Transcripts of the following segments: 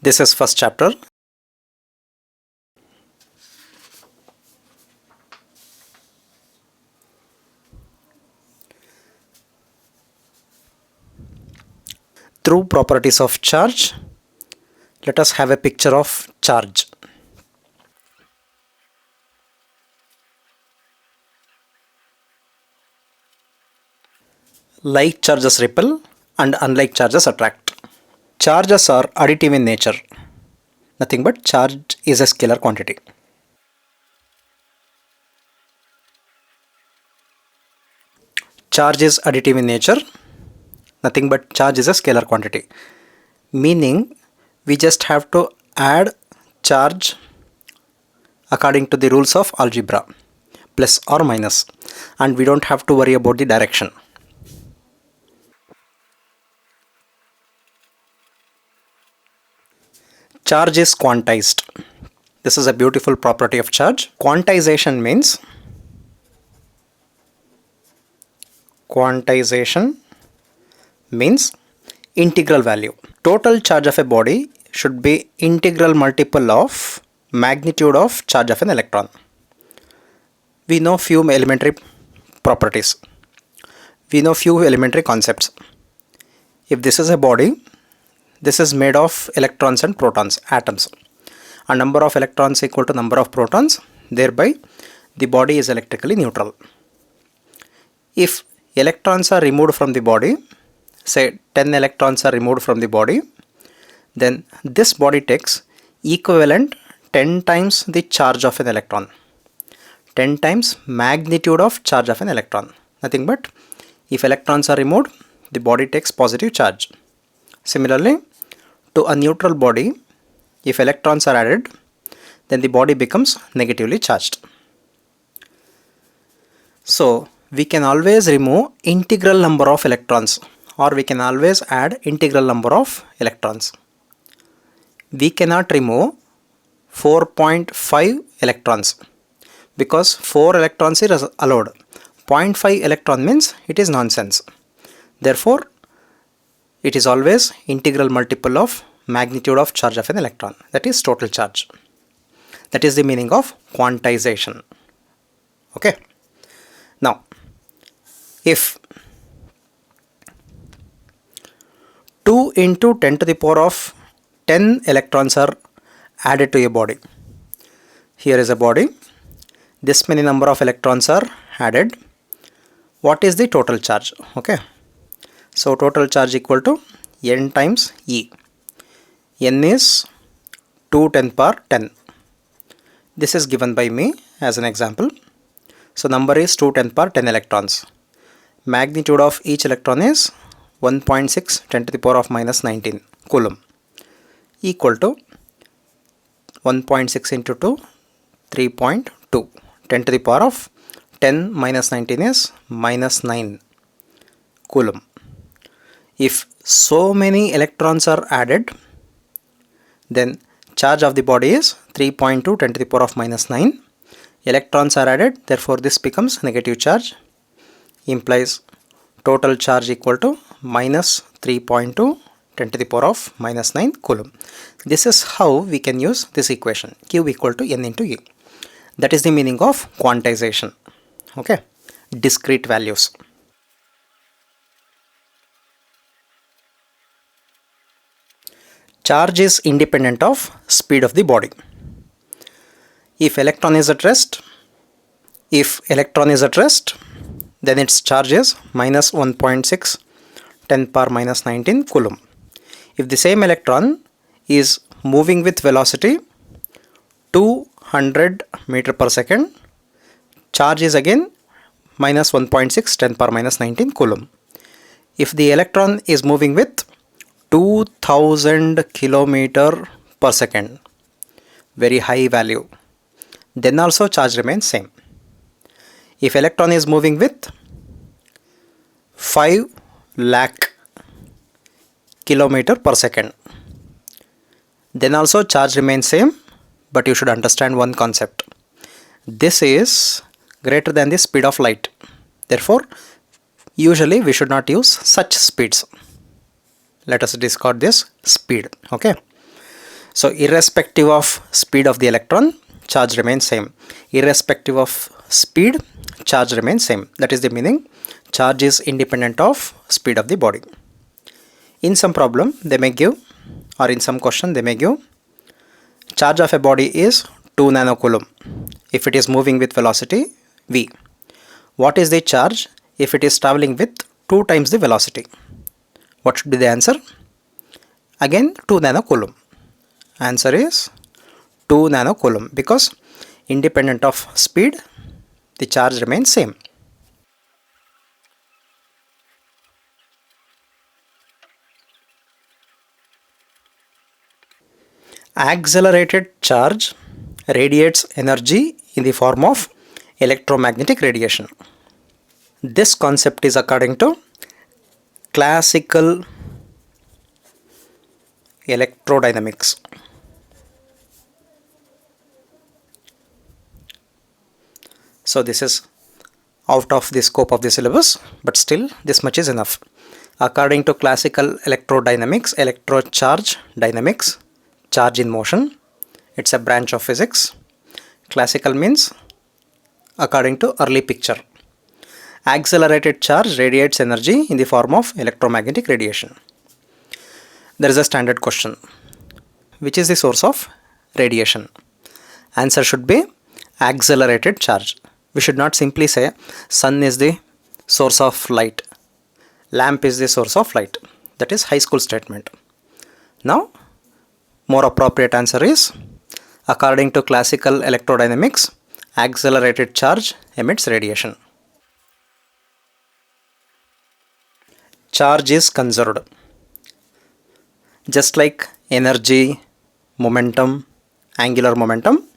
This is first chapter. Through properties of charge, let us have a picture of charge. Like charges repel and unlike charges attract. Charges are additive in nature. Nothing but charge is a scalar quantity. Charge is additive in nature. Nothing but charge is a scalar quantity. Meaning we just have to add charge according to the rules of algebra, plus or minus, and we don't have to worry about the direction. Charge is quantized. This is a beautiful property of charge. Quantization means integral value. Total charge of a body should be integral multiple of magnitude of charge of an electron. We know few elementary properties. We know few elementary concepts. If this is a body, this is made of electrons and protons, atoms. A number of electrons equal to number of protons, thereby the body is electrically neutral. If electrons are removed from the body, say 10 electrons are removed from the body, then this body takes equivalent 10 times the charge of an electron, 10 times magnitude of charge of an electron. Nothing but if electrons are removed, the body takes positive charge. Similarly, to a neutral body, if electrons are added, then the body becomes negatively charged. So we can always remove integral number of electrons, or we can always add integral number of electrons. We cannot remove 4.5 electrons because 4 electrons is allowed. 0.5 electron means it is nonsense. Therefore, it is always integral multiple of magnitude of charge of an electron, that is total charge. That is the meaning of quantization. Okay. Now, if 2 into 10 to the power of 10 electrons are added to a body. Here is a body. This many number of electrons are added. What is the total charge? Okay. So total charge equal to n times E. N is 2 10 power 10. This is given by me as an example. So number is 2 10 power 10 electrons. Magnitude of each electron is 1.6 10 to the power of minus 19 coulomb, equal to 1.6 into 2, 3.2. 10 to the power of 10 minus 19 is minus 9 coulomb. If so many electrons are added, then charge of the body is 3.2 10 to the power of minus 9. Electrons are added, therefore this becomes negative charge, implies total charge equal to minus 3.2 10 to the power of minus 9 coulomb. This is how we can use this equation, Q equal to N into E. That is the meaning of quantization. Okay, discrete values. Charge is independent of speed of the body. If electron is at rest, then its charge is minus 1.6 10 power minus 19 coulomb. If the same electron is moving with velocity 200 meter per second, charge is again minus 1.6 10 power minus 19 coulomb. If the electron is moving with 2000 kilometer per second, very high value, then also charge remains same. If electron is moving with 5 lakh kilometer per second, then also charge remains same, but you should understand one concept. This is greater than the speed of light. Therefore, usually we should not use such speeds. Let us discard this speed. Okay. So irrespective of speed of the electron, charge remains same. Irrespective of speed, charge remains same. That is the meaning. Charge is independent of speed of the body. In some problem they may give, or in some question they may give, charge of a body is 2 nanocoulomb if it is moving with velocity v. What is the charge if it is traveling with 2 times the velocity? What should be the answer? Again 2 nanocoulomb. Answer is 2 nanocoulomb, because independent of speed the charge remains same. Accelerated charge radiates energy in the form of electromagnetic radiation. This concept is according to classical electrodynamics. So this is out of the scope of the syllabus, but still this much is enough. According to classical electrodynamics, electrocharge dynamics, charge in motion, it's a branch of physics. Classical means according to early picture. Accelerated charge radiates energy in the form of electromagnetic radiation. There is a standard question. Which is the source of radiation? Answer should be accelerated charge. We should not simply say sun is the source of light, lamp is the source of light. That is high school statement. Now, more appropriate answer is, according to classical electrodynamics, accelerated charge emits radiation. Charge is conserved. Just like energy, momentum, angular momentum,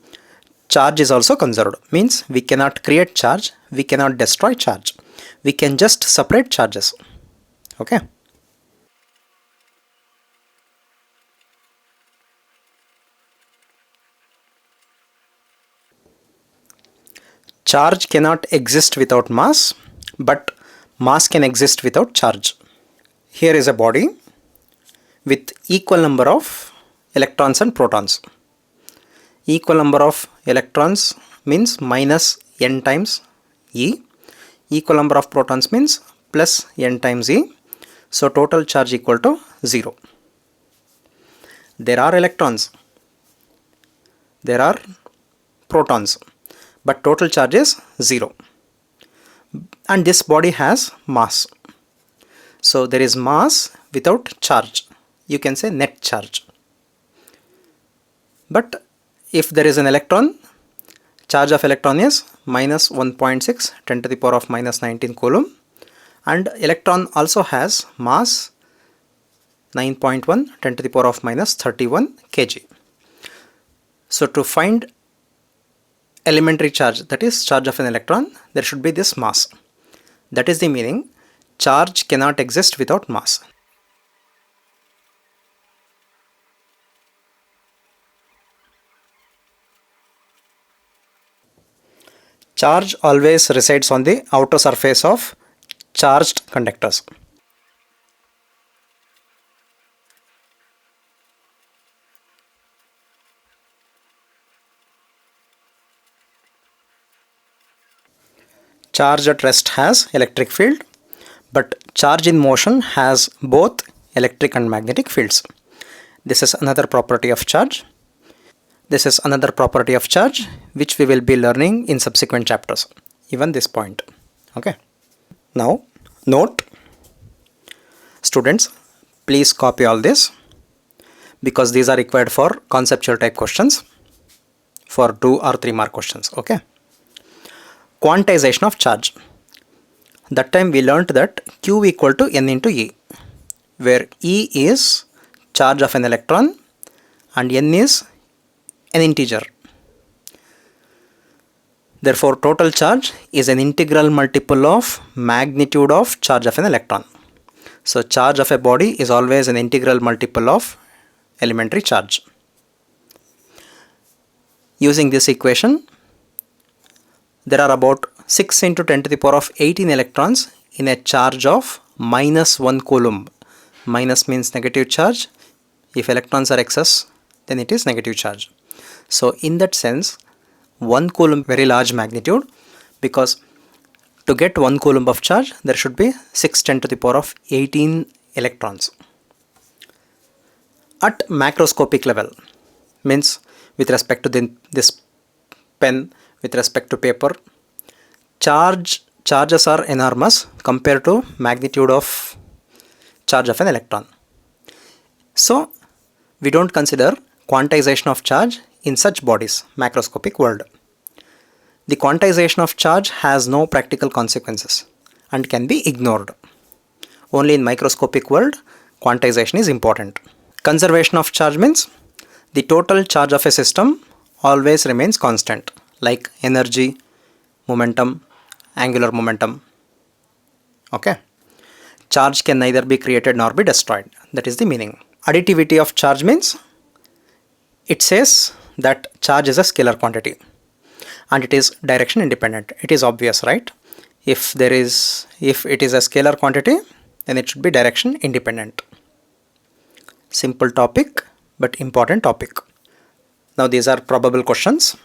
charge is also conserved. Means we cannot create charge, we cannot destroy charge. We can just separate charges. Okay. Charge cannot exist without mass, but mass can exist without charge. Here is a body with equal number of electrons and protons. Equal number of electrons means minus n times E. Equal number of protons means plus n times E. So total charge equal to 0. There are electrons, there are protons, but total charge is 0. And this body has mass. So there is mass without charge. You can say net charge. But if there is an electron, charge of electron is minus 1.6 10 to the power of minus 19 coulomb, and electron also has mass 9.1 10 to the power of minus 31 kg. So to find elementary charge, that is charge of an electron, there should be this mass. That is the meaning, charge cannot exist without mass. Charge always resides on the outer surface of charged conductors. Charge at rest has electric field, but charge in motion has both electric and magnetic fields. This is another property of charge. This is another property of charge which we will be learning in subsequent chapters, even this point. Okay. Now, note, students, please copy all this, because these are required for conceptual type questions, for 2 or 3 mark questions. Okay. Quantization of charge. That time we learnt that Q equal to N into E, where E is charge of an electron and N is an integer. Therefore, total charge is an integral multiple of magnitude of charge of an electron. So charge of a body is always an integral multiple of elementary charge. Using this equation, there are about 6 into 10 to the power of 18 electrons in a charge of minus 1 coulomb. Minus means negative charge. If electrons are excess, then it is negative charge. So in that sense, 1 coulomb very large magnitude, because to get 1 coulomb of charge there should be 6 10 to the power of 18 electrons. At macroscopic level, means with respect to this pen, with respect to paper, charges are enormous compared to magnitude of charge of an electron. So we don't consider quantization of charge in such bodies, macroscopic world. The quantization of charge has no practical consequences and can be ignored. Only in microscopic world, quantization is important. Conservation of charge means the total charge of a system always remains constant, like energy, momentum, angular momentum. Okay. Charge can neither be created nor be destroyed. That is the meaning. Additivity of charge means it says that charge is a scalar quantity and it is direction independent. It is obvious, right? If it is a scalar quantity, then it should be direction independent. Simple topic but important topic. Now these are probable questions.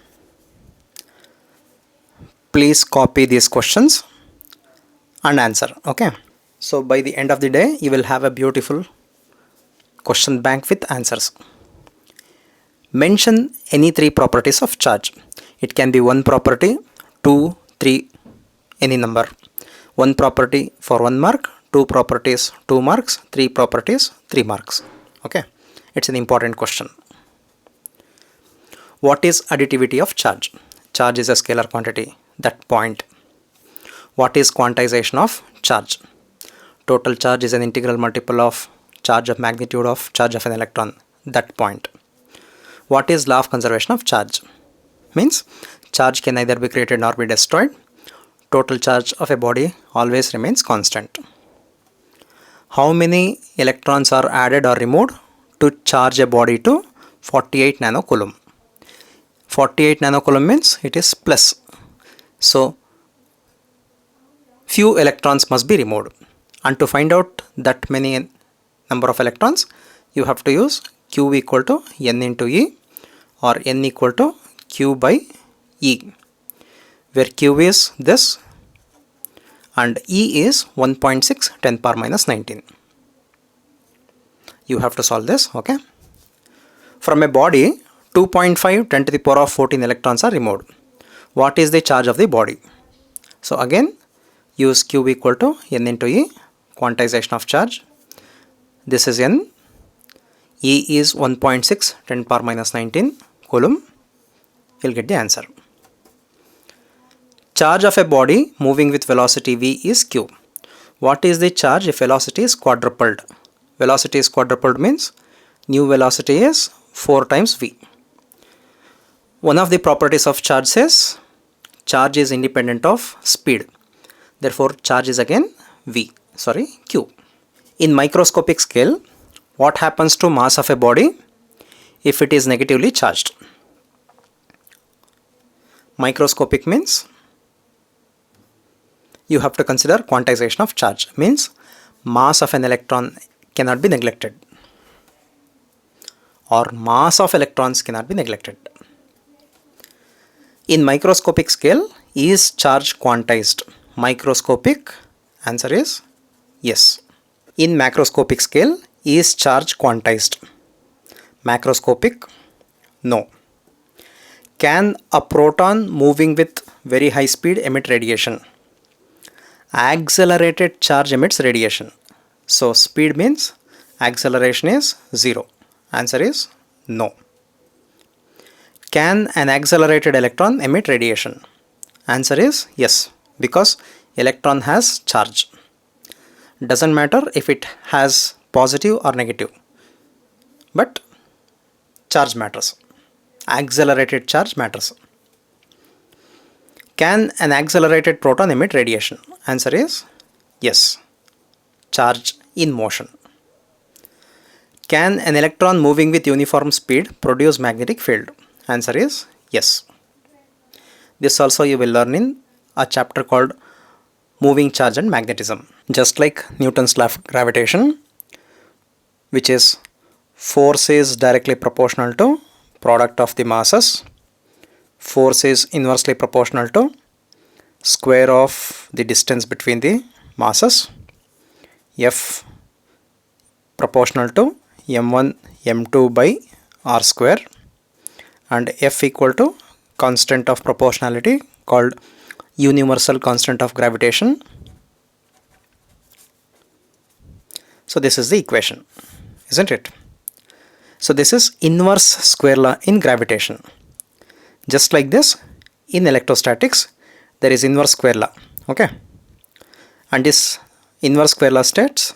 Please copy these questions and answer. Okay. So by the end of the day, you will have a beautiful question bank with answers. Mention any 3 properties of charge. It can be 1 property, 2, 3, any number. 1 property for 1 mark, 2 properties 2 marks, 3 properties 3 marks. Okay, it's an important question. What is additivity of charge? Charge is a scalar quantity, that point. What is quantization of charge? Total charge is an integral multiple of charge of magnitude of charge of an electron, that point. What is law of conservation of charge? Means charge can neither be created nor be destroyed. Total charge of a body always remains constant. How many electrons are added or removed to charge a body to 48 nanocoulomb? 48 nanocoulomb means it is plus. So few electrons must be removed. And to find out that many number of electrons, you have to use Q equal to N into E or N equal to Q by E, where Q is this and E is 1.6 10 power minus 19. You have to solve this. Okay. From a body, 2.5 10 to the power of 14 electrons are removed. What is the charge of the body? So again, use Q equal to N into E, quantization of charge. This is N. E is 1.6 10 power minus 19 coulomb. You'll get the answer. Charge of a body moving with velocity v is q. What is the charge if velocity is quadrupled? Velocity is quadrupled means new velocity is 4 times v. One of the properties of charge says charge is independent of speed. Therefore, charge is again q. In microscopic scale, what happens to mass of a body if it is negatively charged? Microscopic means you have to consider quantization of charge, means mass of an electron cannot be neglected or mass of electrons cannot be neglected. In microscopic scale, is charge quantized? Microscopic, answer is yes. In macroscopic scale, is charge quantized? Macroscopic, no. Can a proton moving with very high speed emit radiation? Accelerated charge emits radiation. So speed means acceleration is 0. Answer is no. Can an accelerated electron emit radiation? Answer is yes, because electron has charge. Doesn't matter if it has positive or negative, but charge matters. Accelerated charge matters. Can an accelerated proton emit radiation? Answer is yes. Charge in motion. Can an electron moving with uniform speed produce magnetic field? Answer is yes. This also you will learn in a chapter called moving charge and magnetism. Just like Newton's law of gravitation, which is Force is directly proportional to product of the masses. Force is inversely proportional to square of the distance between the masses. F proportional to m1 m2 by r square, and F equal to constant of proportionality called universal constant of gravitation. So this is the equation, isn't it? So this is inverse square law in gravitation. Just like this, in electrostatics, there is inverse square law. Okay, and this inverse square law states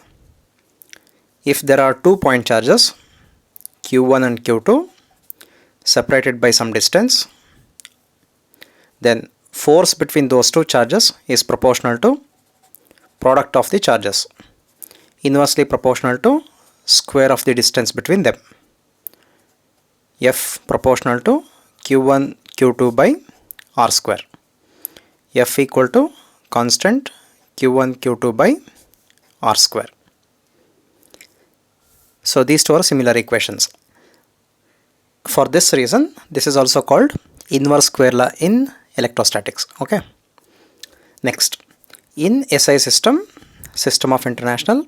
if there are 2 point charges q1 and q2 separated by some distance, then force between those two charges is proportional to product of the charges, inversely proportional to square of the distance between them. F proportional to q1 q2 by r square. F equal to constant q1 q2 by r square. So these two are similar equations. For this reason, this is also called inverse square law in electrostatics. Okay. Next, in SI system of international,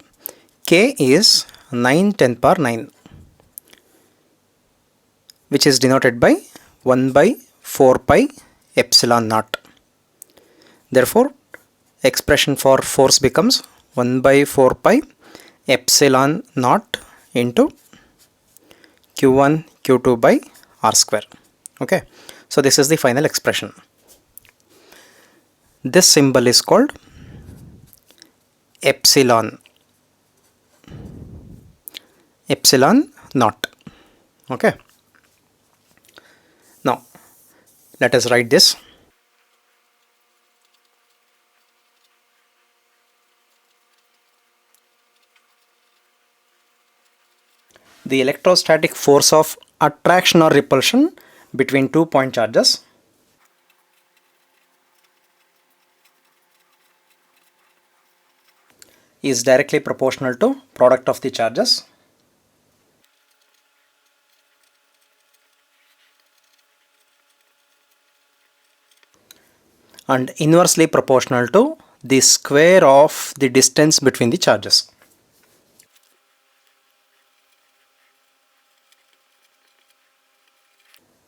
K is 9×10⁹, which is denoted by 1 by 4 pi epsilon naught. Therefore, expression for force becomes 1 by 4 pi epsilon naught into q1 q2 by r square. Okay, so this is the final expression. This symbol is called epsilon naught. Okay, now let us write this. The electrostatic force of attraction or repulsion between 2 point charges is directly proportional to product of the charges and inversely proportional to the square of the distance between the charges.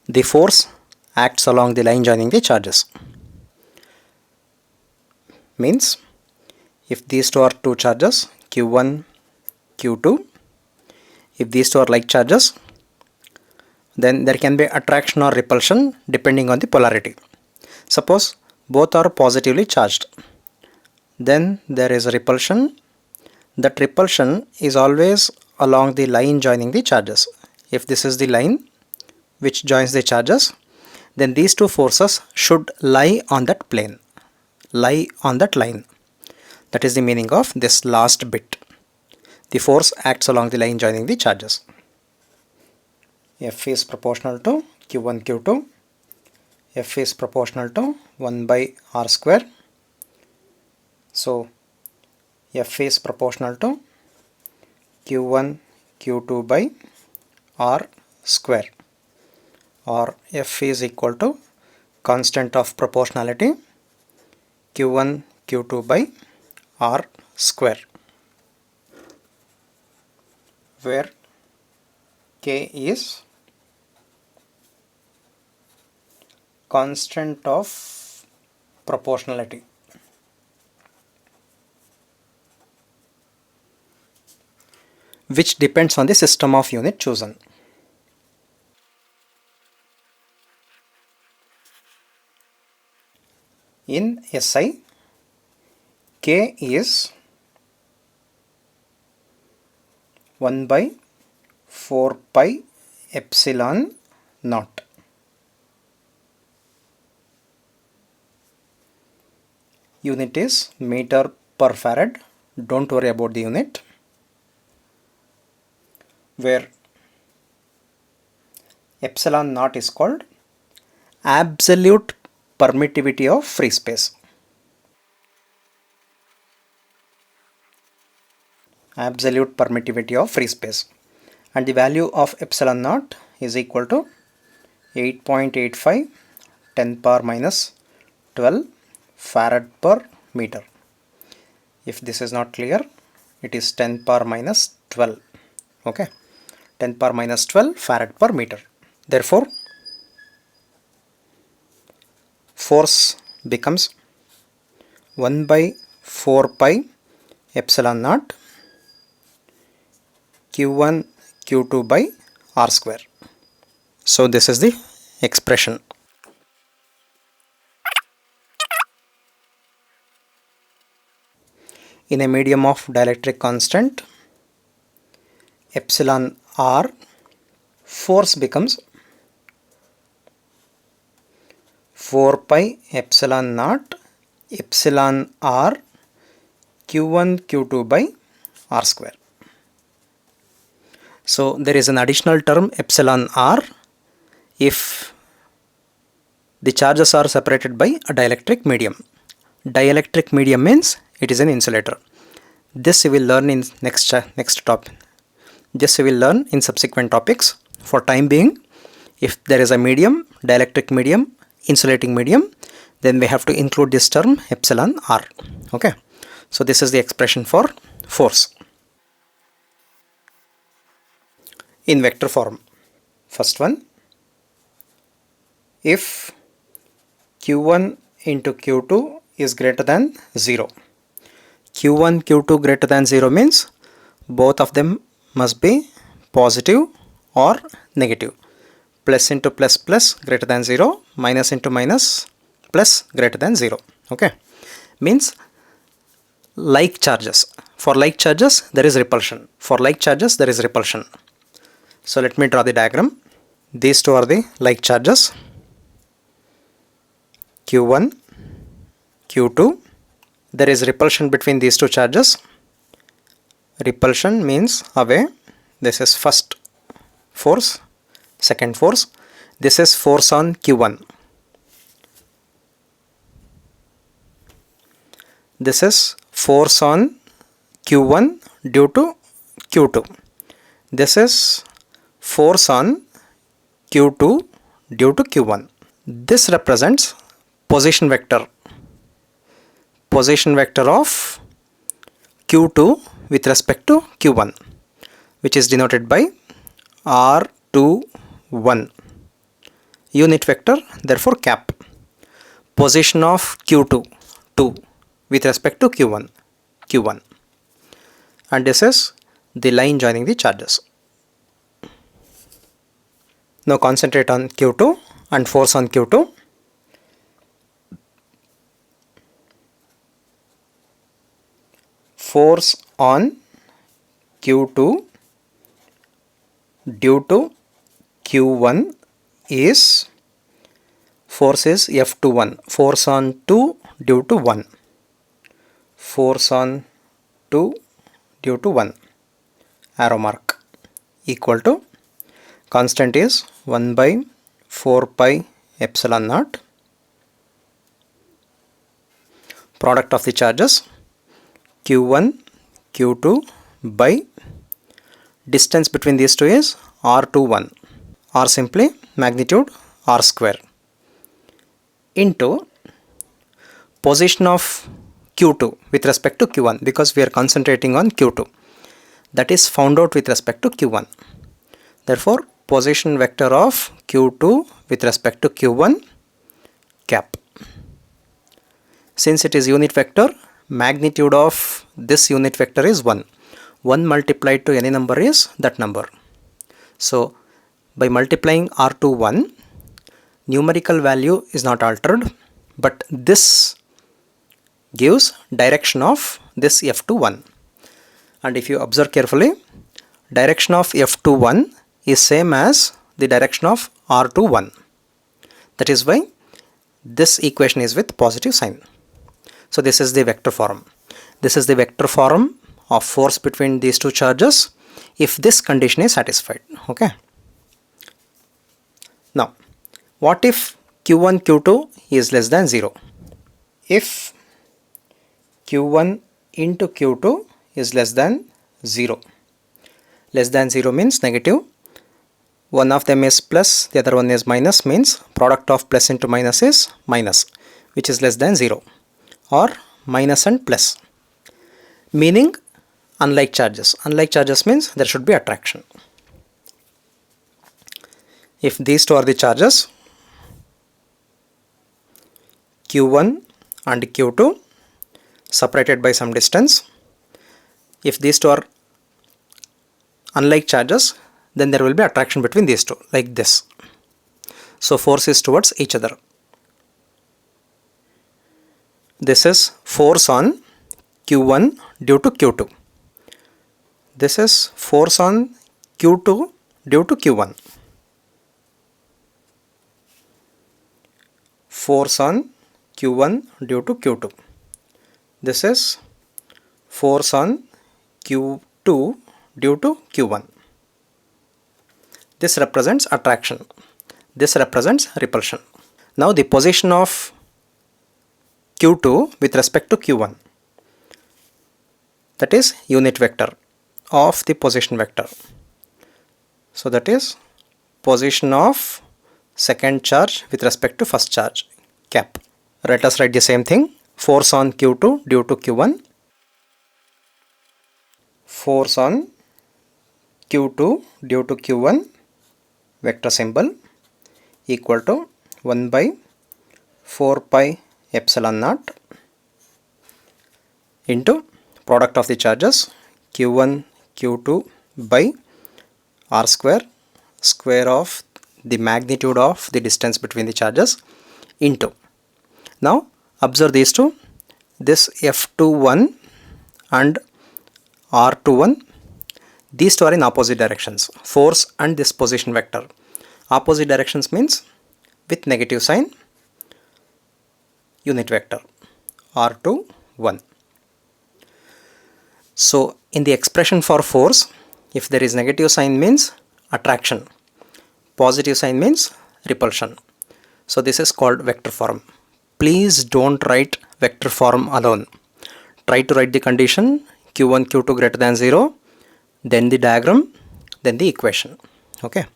The force acts along the line joining the charges. Means if these two are two charges q1 q2, if these two are like charges, then there can be attraction or repulsion depending on the polarity. Suppose both are positively charged, then there is a repulsion. That repulsion is always along the line joining the charges. If this is the line which joins the charges, then these two forces should lie on that plane, lie on that line. That is the meaning of this last bit. The force acts along the line joining the charges. F is proportional to q1 q2. F is proportional to 1 by r square. So F is proportional to q1 q2 by r square, or F is equal to constant of proportionality q1 q2 by r square, where K is constant of proportionality. Which depends on the system of unit chosen. In SI, K is 1 by 4 pi epsilon naught. Unit is meter per farad. Don't worry about the unit. Where epsilon naught is called absolute permittivity of free space. Absolute permittivity of free space. and the value of epsilon naught is equal to 8.85 10 power minus 12 farad per meter. If this is not clear, it is 10 power minus 12. Okay, 10 power minus 12 farad per meter. Therefore, force becomes 1 by 4 pi epsilon naught Q1 Q2 by R square. So this is the expression. In a medium of dielectric constant epsilon R, force becomes 4 pi epsilon naught epsilon R Q1 Q2 by R square. So there is an additional term epsilon R if the charges are separated by a dielectric medium. Dielectric medium means it is an insulator. This you will learn in next topic. This you will learn in subsequent topics. For time being, if there is a medium, dielectric medium, insulating medium, then we have to include this term epsilon R. Okay. So this is the expression for force in vector form. First one, if Q1 into Q2 is greater than 0. Q1 Q2 greater than 0 means both of them must be positive or negative. Plus into plus plus greater than 0, minus into minus plus greater than 0. Okay, means like charges. For like charges there is repulsion. For like charges there is repulsion. So let me draw the diagram. These two are the like charges, Q1, Q2. There is repulsion between these two charges. Repulsion means away. This is first force, second force. This is force on Q1. This is force on Q1 due to Q2. This is force on Q2 due to Q1. This represents position vector. Position vector of Q2 with respect to Q1, which is denoted by R21. Unit vector, therefore cap. Position of Q2 2 with respect to Q1. And this is the line joining the charges. Now concentrate on Q2 and force on Q2. Force on Q2 due to Q1 is, force is F21. Force on 2 due to 1. Force on 2 due to 1. Arrow mark equal to, constant is 1 by 4 pi epsilon naught. Product of the charges Q1 Q2 by distance between these two is R21. R simply magnitude R square into position of Q2 with respect to Q1, because we are concentrating on Q2, that is found out with respect to Q1. Therefore position vector of Q2 with respect to Q1 cap. Since it is unit vector, magnitude of this unit vector is 1. 1 multiplied to any number is that number. So by multiplying R to 1, numerical value is not altered, but this gives direction of this F to 1. And if you observe carefully, direction of F to 1 is same as the direction of R to 1. That is why this equation is with positive sign. So this is the vector form. This is the vector form of force between these two charges if this condition is satisfied. Okay. Now, what if Q1 Q2 is less than 0? If Q1 into Q2 is less than 0, Less than 0 means negative. One of them is plus, the other one is minus, means product of plus into minus is minus, which is less than 0, or minus and plus, meaning unlike charges. Unlike charges means there should be attraction. If these two are the charges, Q1 and Q2, separated by some distance, if these two are unlike charges, then there will be attraction between these two, like this. So force is towards each other. This is force on Q1 due to Q2. This is force on Q2 due to Q1. Force on Q1 due to Q2. This is force on Q2 due to Q1. This represents attraction. This represents repulsion. Now the position of Q2 with respect to Q1, that is unit vector of the position vector. So that is position of second charge with respect to first charge, cap. Let us write the same thing. Force on Q2 due to Q1. Force on Q2 due to Q1, vector symbol, equal to 1 by 4 pi epsilon naught into product of the charges Q1 Q2 by r square, square of the magnitude of the distance between the charges, into. Now observe these two, this F21 and R21, these two are in opposite directions, force and this position vector. Opposite directions means with negative sign, unit vector R21. So in the expression for force, if there is negative sign means attraction, positive sign means repulsion. So this is called vector form. Please don't write vector form alone. Try to write the condition Q1 Q2 greater than 0, then the diagram, then the equation. Okay.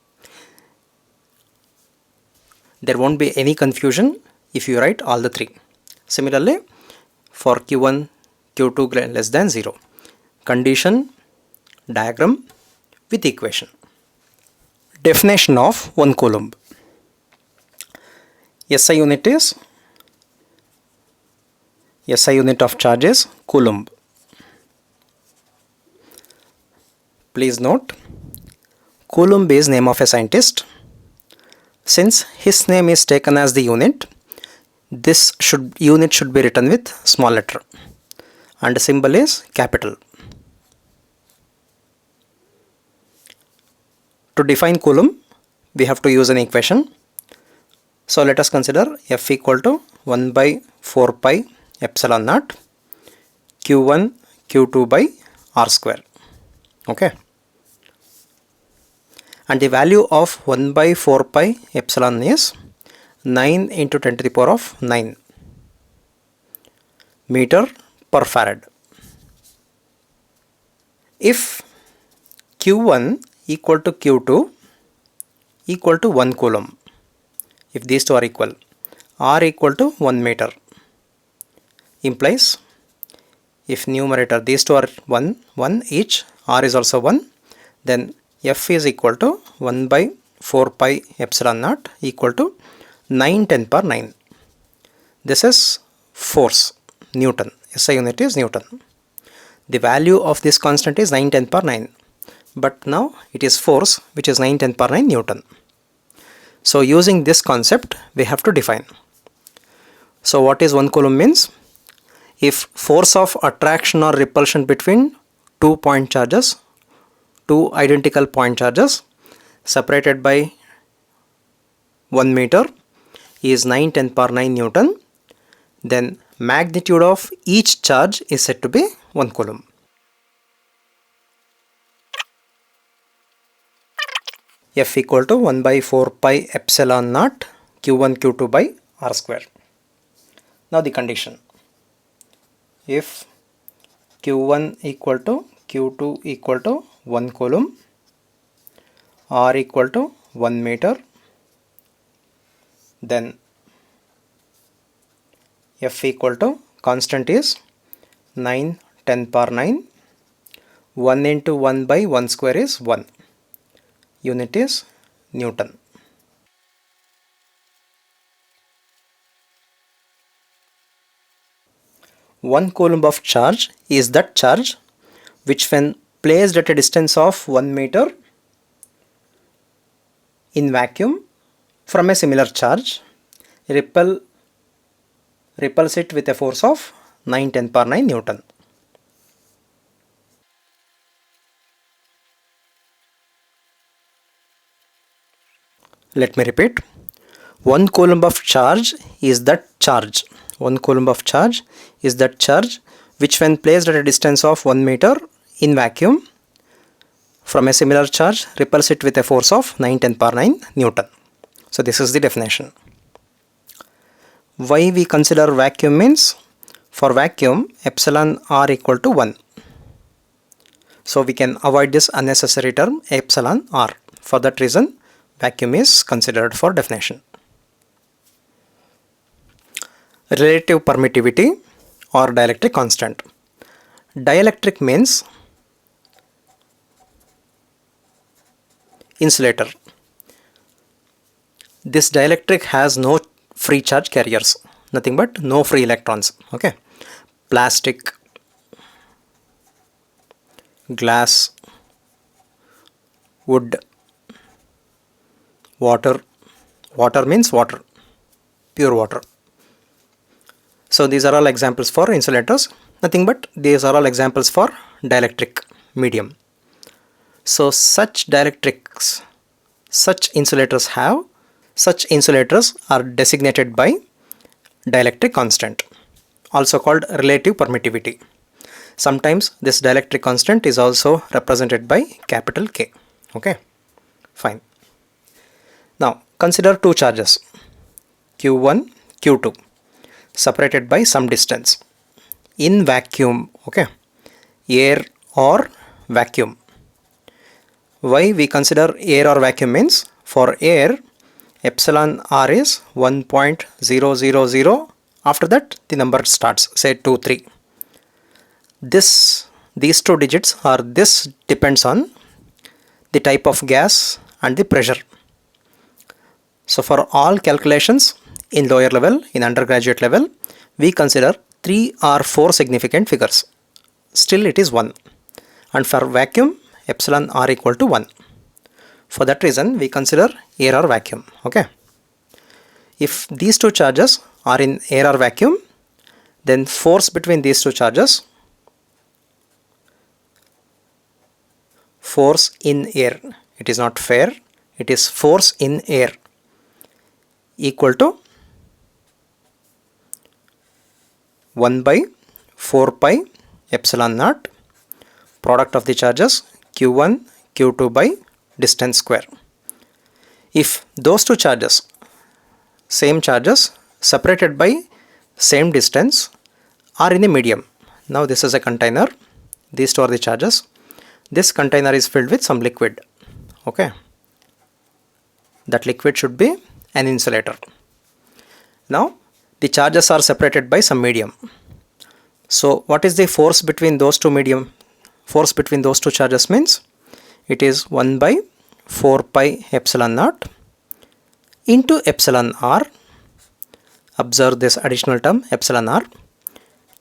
There won't be any confusion if you write all the three. Similarly, for Q1 Q2 less than 0, condition, diagram with equation. Definition of 1 coulomb. SI unit is, SI unit of charge is coulomb. Please note, Coulomb is name of a scientist. Since his name is taken as the unit, this unit should be written with small letter and the symbol is capital. To define Coulomb, we have to use an equation. So let us consider F equal to 1 by 4 pi epsilon naught Q1 Q2 by R square. Okay. And the value of 1 by 4 pi epsilon is 9 into 10 to the power of 9 meter per farad. If Q1 equal to Q2 equal to 1 coulomb, if these two are equal, R equal to 1 meter, implies if numerator these two are 1 each, R is also 1, then F is equal to 1 by 4 pi epsilon naught equal to 9 10 power 9. This is force, Newton. SI unit is Newton. The value of this constant is 9 10 power 9. But now it is force, which is 9 10 power 9 Newton. So using this concept, we have to define. So what is 1 coulomb means? If force of attraction or repulsion between two point charges, two identical point charges separated by 1 meter is 9 10 power 9 Newton, then magnitude of each charge is said to be 1 coulomb. F equal to 1 by 4 pi epsilon naught Q1 Q2 by R square. Now the condition. If Q1 equal to Q2 equal to 1 coulomb, R equal to 1 meter, then F equal to constant is 9 10 power 9, 1 into 1 by 1 square is 1, unit is Newton. One coulomb of charge is that charge which when placed at a distance of 1 meter in vacuum from a similar charge repels it with a force of 9 10 power 9 Newton. Let me repeat. One coulomb of charge is that charge. One coulomb of charge is that charge which when placed at a distance of 1 meter in vacuum from a similar charge repels it with a force of 9 10 power 9 Newton. So this is the definition. Why we consider vacuum means, for vacuum epsilon r equal to 1. So we can avoid this unnecessary term epsilon r. For that reason vacuum is considered for definition. Relative permittivity or dielectric constant. Dielectric means insulator. This dielectric has no free charge carriers, nothing but no free electrons. Okay, plastic, glass, wood, water. Water means water, pure water. So these are all examples for insulators, nothing but these are all examples for dielectric medium. So such dielectrics, such insulators are designated by dielectric constant, also called relative permittivity. Sometimes this dielectric constant is also represented by capital K. Okay, fine. Now consider two charges Q1, Q2 separated by some distance in vacuum. Okay, air or vacuum. Why we consider air or vacuum means, for air epsilon r is 1.000. After that the number starts, say 2 3. These two digits, or this depends on the type of gas and the pressure. So for all calculations in lower level, in undergraduate level, we consider 3 or 4 significant figures. Still it is 1. And for vacuum epsilon r equal to 1. For that reason we consider air or vacuum. Okay. If these two charges are in air or vacuum, then force between these two charges, force in air, it is not fair, it is force in air, equal to 1 by 4 pi epsilon naught product of the charges Q1 Q2 by distance square. If those two charges, same charges separated by same distance, are in a medium, now this is a container, these two are the charges, this container is filled with some liquid. Okay, that liquid should be an insulator. Now the charges are separated by some medium. So what is the force between those two medium? Force between those two charges means it is 1 by 4 pi epsilon naught into epsilon r. Observe this additional term epsilon r,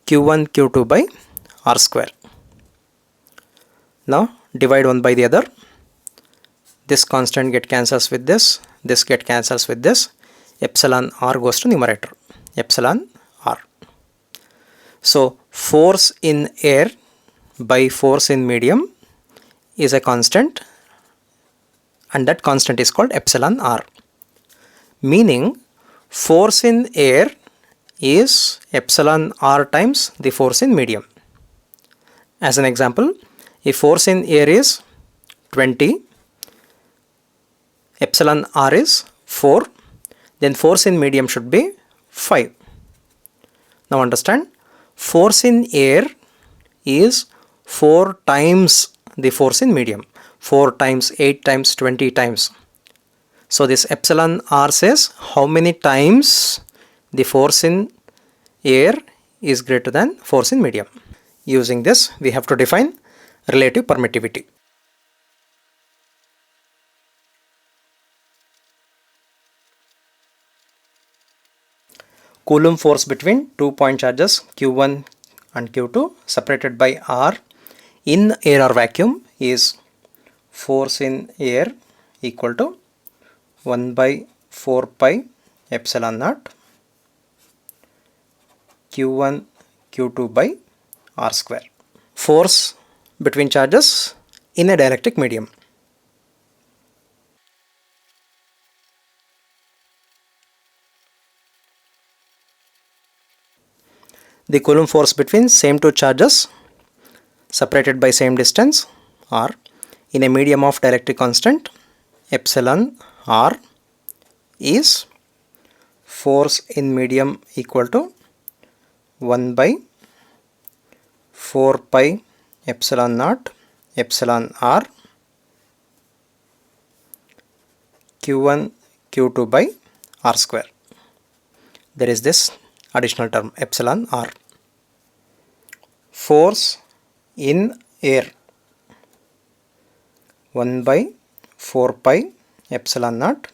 Q1 Q2 by r square. Now divide one by the other. This constant get cancels with this get cancels with this. Epsilon r goes to numerator, epsilon r. So force in air by force in medium is a constant, and that constant is called epsilon r. Meaning force in air is epsilon r times the force in medium. As an example, if force in air is 20, epsilon r is 4, then force in medium should be 5. Now understand, force in air is 4 times the force in medium. 4 times, 8 times, 20 times. So this epsilon r says how many times the force in air is greater than force in medium. Using this, we have to define relative permittivity. Coulomb force between 2-point charges Q1 and Q2 separated by R in air or vacuum is force in air equal to 1 by 4 pi epsilon naught Q1 Q2 by R square. Force between charges in a dielectric medium. The Coulomb force between same two charges separated by same distance R in a medium of dielectric constant epsilon R is force in medium equal to 1 by 4 pi epsilon naught epsilon R Q1 Q2 by R square. There is this additional term epsilon R. Force in air 1 by 4 pi epsilon naught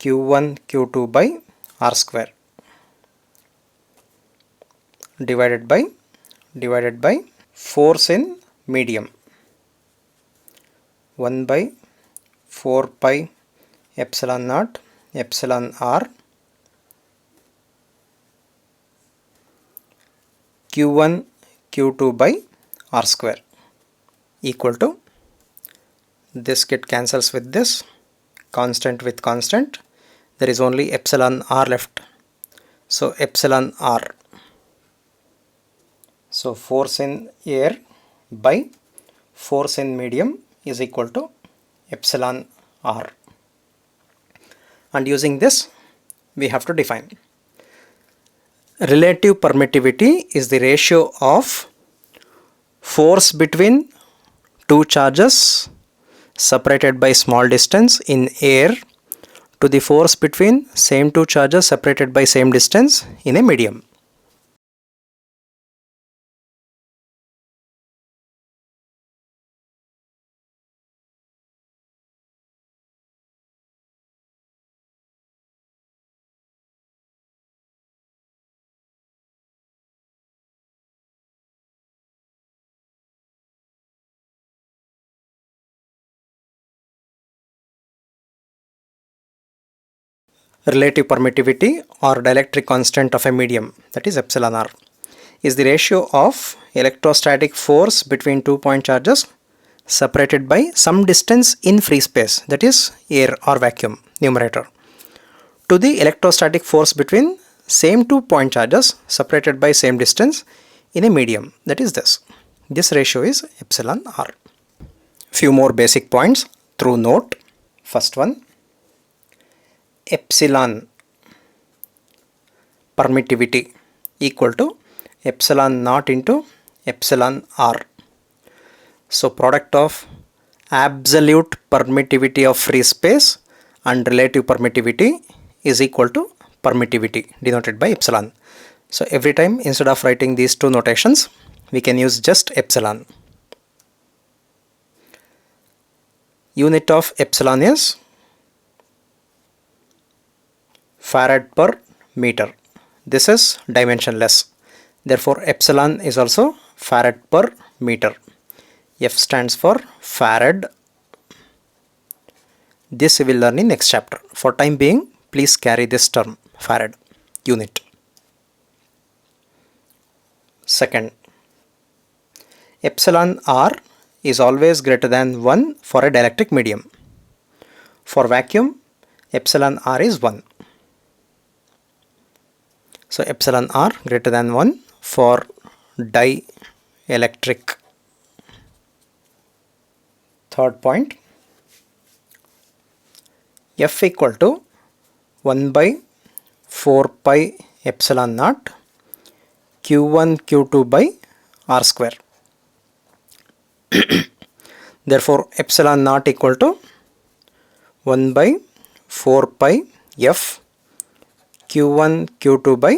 Q1 Q2 by R square divided by force in medium 1 by 4 pi epsilon naught epsilon R Q1 Q2 by R square equal to, this get cancels with this, constant with constant, there is only epsilon R left. So epsilon R. So force in air by force in medium is equal to epsilon R. And using this, we have to define. Relative permittivity is the ratio of force between two charges separated by small distance in air to the force between same two charges separated by same distance in a medium. Relative permittivity or dielectric constant of a medium, that is epsilon R, is the ratio of electrostatic force between 2-point charges separated by some distance in free space, that is air or vacuum, numerator, to the electrostatic force between same 2-point charges separated by same distance in a medium, that is this. This ratio is epsilon R. Few more basic points through note. First one, epsilon permittivity equal to epsilon naught into epsilon R. So product of absolute permittivity of free space and relative permittivity is equal to permittivity denoted by epsilon. So every time instead of writing these two notations, we can use just epsilon. Unit of epsilon is Farad per meter. This is dimensionless. Therefore, epsilon is also Farad per meter. F stands for Farad. This we will learn in next chapter. For time being, please carry this term Farad unit. Second, epsilon R is always greater than 1 for a dielectric medium. For vacuum, epsilon R is 1. So epsilon R greater than 1 for dielectric. Third point, F equal to 1 by 4 pi epsilon naught Q1 Q2 by R square. Therefore epsilon naught equal to 1 by 4 pi f q1 q2 by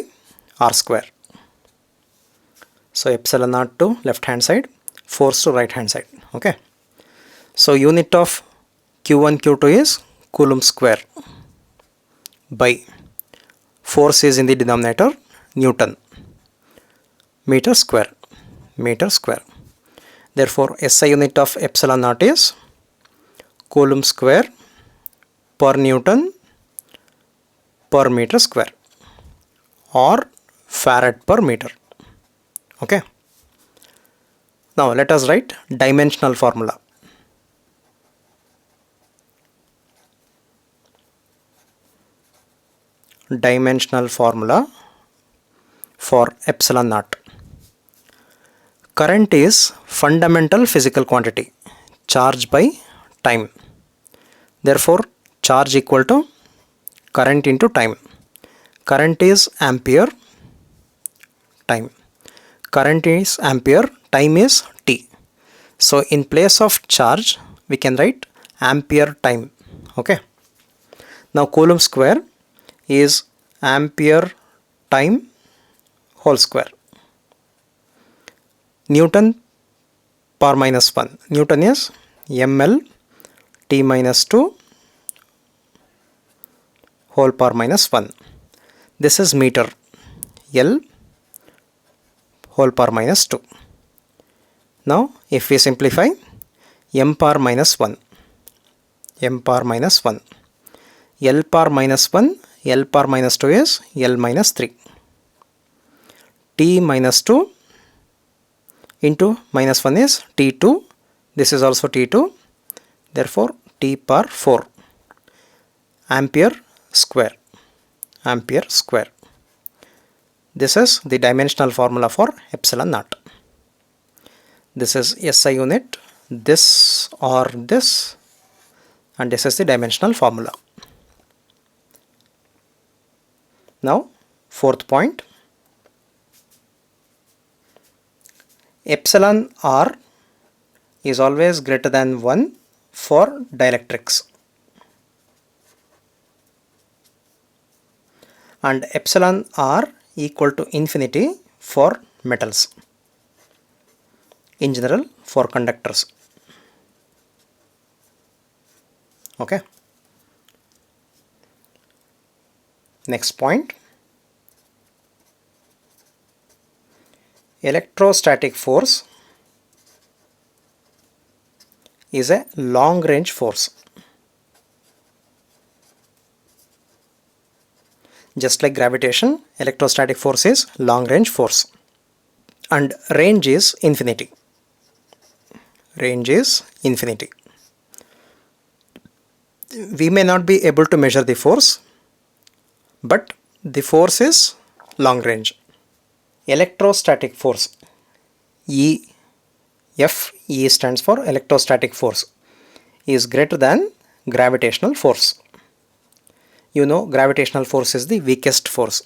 r square. So epsilon naught to left hand side, force to right hand side. Okay. So unit of q1 q2 is coulomb square by force is in the denominator Newton, meter square, meter square. Therefore SI unit of epsilon naught is coulomb square per Newton per meter square or farad per meter. Okay. Now let us write dimensional formula. Dimensional formula for epsilon naught. Current is fundamental physical quantity, charge by time. Therefore charge equal to current into time. Current is ampere, time. Current is ampere, time is t. So in place of charge we can write ampere time. Okay. Now coulomb square is ampere time whole square. Newton power minus 1. Newton is ml t minus 2 whole power minus 1. This is meter, L whole power minus 2. Now if we simplify, m power minus 1, m power minus 1, L power minus 1, L power minus 2 is L minus 3. T minus 2 into minus 1 is T2. This is also T2. Therefore T power 4. Ampere square. Ampere square. This is the dimensional formula for epsilon naught. This is SI unit, this or this, and this is the dimensional formula. Now fourth point, epsilon r is always greater than 1 for dielectrics and epsilon r equal to infinity for metals, in general for conductors. Okay. Next point, electrostatic force is a long range force. Just like gravitation, electrostatic force is long range force and range is infinity. Range is infinity. We may not be able to measure the force, but the force is long range. Electrostatic force, E, F, E stands for electrostatic force, is greater than gravitational force. You know gravitational force is the weakest force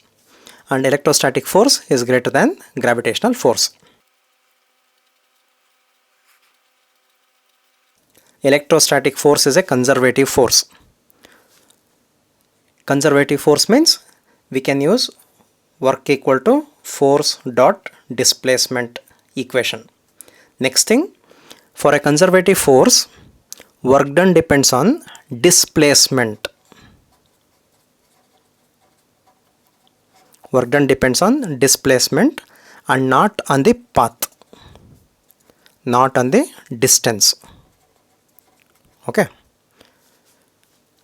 and electrostatic force is greater than gravitational force. Electrostatic force is a conservative force. Conservative force means we can use work equal to force dot displacement equation. Next thing, for a conservative force, work done depends on displacement. Work done depends on displacement and not on the path, not on the distance. Okay.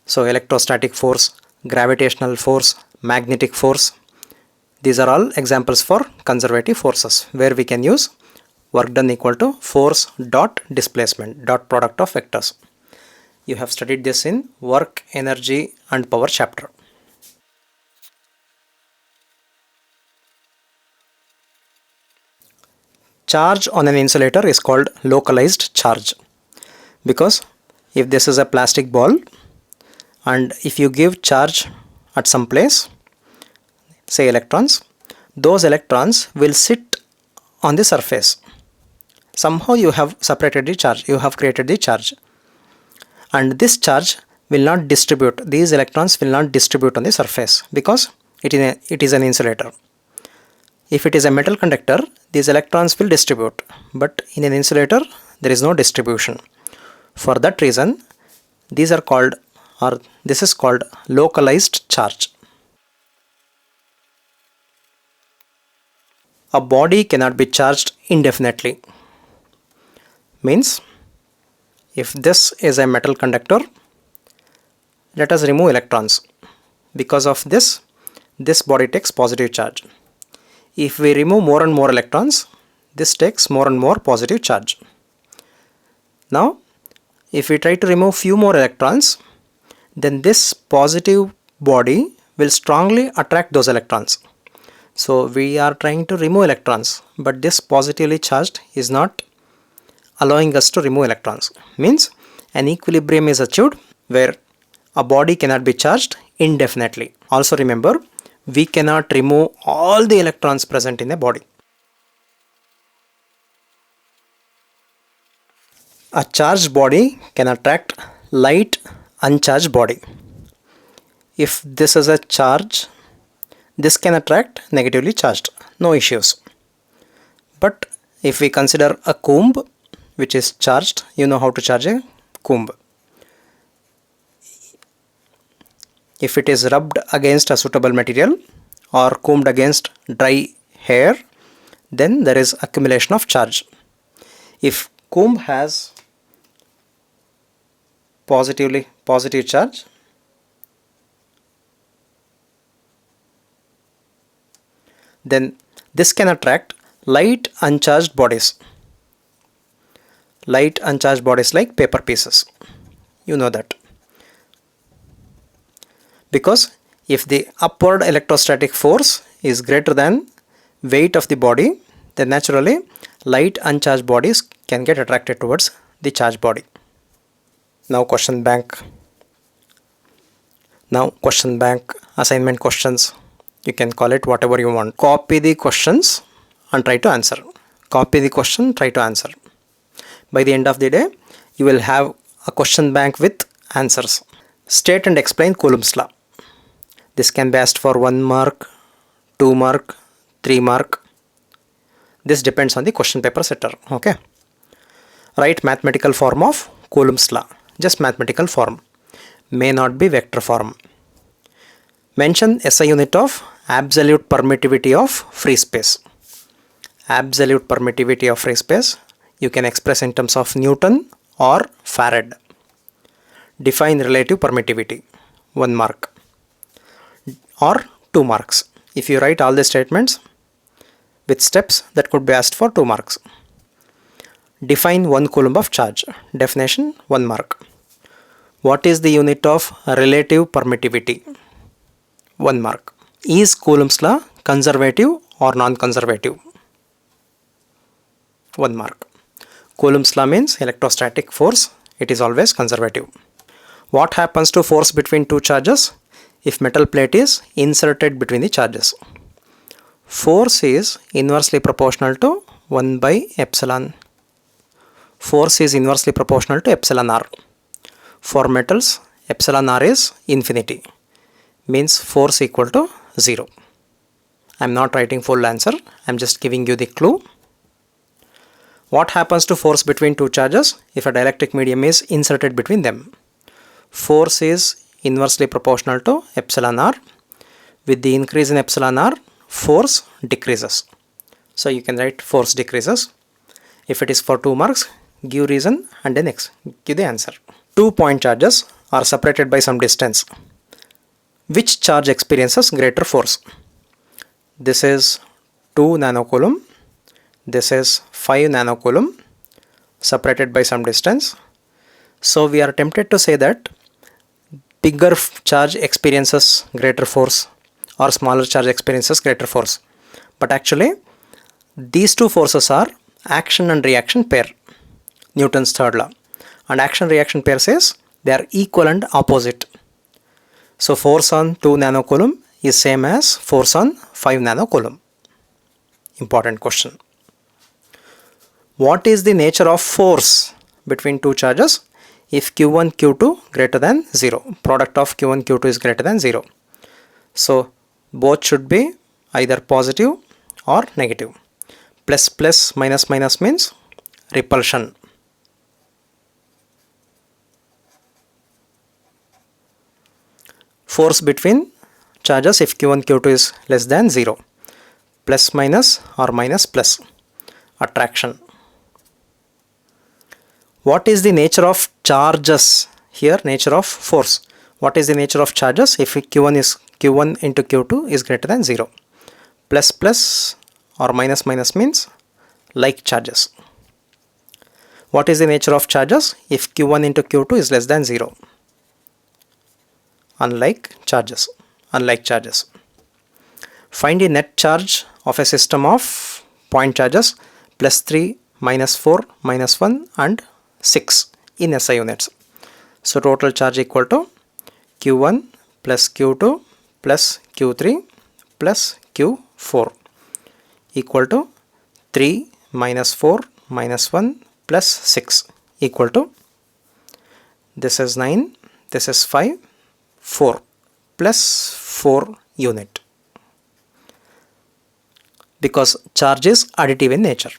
So electrostatic force, gravitational force, magnetic force, these are all examples for conservative forces where we can use work done equal to force dot displacement dot product of vectors. You have studied this in work, energy and power chapter. Charge on an insulator is called localized charge because if this is a plastic ball and if you give charge at some place, say electrons, those electrons will sit on the surface. somehow you have separated the charge, you have created the charge, and this charge will not distribute, these electrons will not distribute on the surface because it is an insulator. If it is a metal conductor, these electrons will distribute, but in an insulator there is no distribution. For that reason, these are called, or this is called, localized charge. A body cannot be charged indefinitely. Means, if this is a metal conductor, let us remove electrons. Because of this body takes positive charge. If we remove more and more electrons, this takes more and more positive charge. Now, if we try to remove few more electrons, then this positive body will strongly attract those electrons. So we are trying to remove electrons, but this positively charged is not allowing us to remove electrons. Means an equilibrium is achieved where a body cannot be charged indefinitely. Also remember, we cannot remove all the electrons present in a body. A charged body can attract light uncharged body. If this is a charge, this can attract negatively charged, no issues. But if we consider a comb which is charged, you know how to charge a comb. If it is rubbed against a suitable material or combed against dry hair, then there is accumulation of charge. If comb has positive charge, then this can attract light uncharged bodies. Light uncharged bodies like paper pieces. You know that. Because if the upward electrostatic force is greater than weight of the body, then naturally light uncharged bodies can get attracted towards the charged body. Now question bank assignment questions. You can call it whatever you want. Copy the questions and try to answer. Copy the question, try to answer. By the end of the day, you will have a question bank with answers. State and explain Coulomb's law. This can be asked for 1 mark, 2 mark, 3 mark. This depends on the question paper setter. Okay. Write mathematical form of Coulomb's law. Just mathematical form. May not be vector form. Mention SI unit of absolute permittivity of free space. Absolute permittivity of free space you can express in terms of Newton or Farad. Define relative permittivity. 1 mark. Or 2 marks. If you write all the statements with steps, that could be asked for 2 marks. Define 1 coulomb of charge. Definition 1 mark. What is the unit of relative permittivity? 1 mark. Is Coulomb's law conservative or non-conservative? 1 mark. Coulomb's law means electrostatic force. It is always conservative. What happens to force between two charges if metal plate is inserted between the charges? Force is inversely proportional to 1 by epsilon. Force is inversely proportional to epsilon r. For metals, epsilon r is infinity. Means force equal to 0. I am not writing full answer. I am just giving you the clue. What happens to force between two charges if a dielectric medium is inserted between them? Force is inversely proportional to epsilon r. With the increase in epsilon r, force decreases. So you can write force decreases. If it is for 2 marks, give reason and then give the answer. 2 point charges are separated by some distance. Which charge experiences greater force? This is 2 nanocoulomb. This is 5 nanocoulomb separated by some distance. So we are tempted to say that bigger charge experiences greater force or smaller charge experiences greater force. But actually these two forces are action and reaction pair. Newton's third law. And action reaction pair says they are equal and opposite. So force on 2 nanocoulomb is same as force on 5 nanocoulomb. Important question. What is the nature of force between two charges if Q1 Q2 greater than 0? Product of Q1 Q2 is greater than 0. So both should be either positive or negative. Plus plus minus minus means repulsion. Force between charges if Q1 Q2 is less than 0. Plus minus or minus plus. Attraction. What is the nature of charges? Here nature of force. What is the nature of charges if Q1 into Q2 is greater than 0? Plus plus or minus minus means like charges. What is the nature of charges if Q1 into Q2 is less than 0? Unlike charges. Find the net charge of a system of point charges plus 3, minus 4, minus 1 and 6 in SI units. So total charge equal to Q1 plus Q2 plus Q3 plus Q4 equal to 3 minus 4 minus 1 plus 6 equal to, this is 9, this is 5, 4 plus 4 unit, because charge is additive in nature.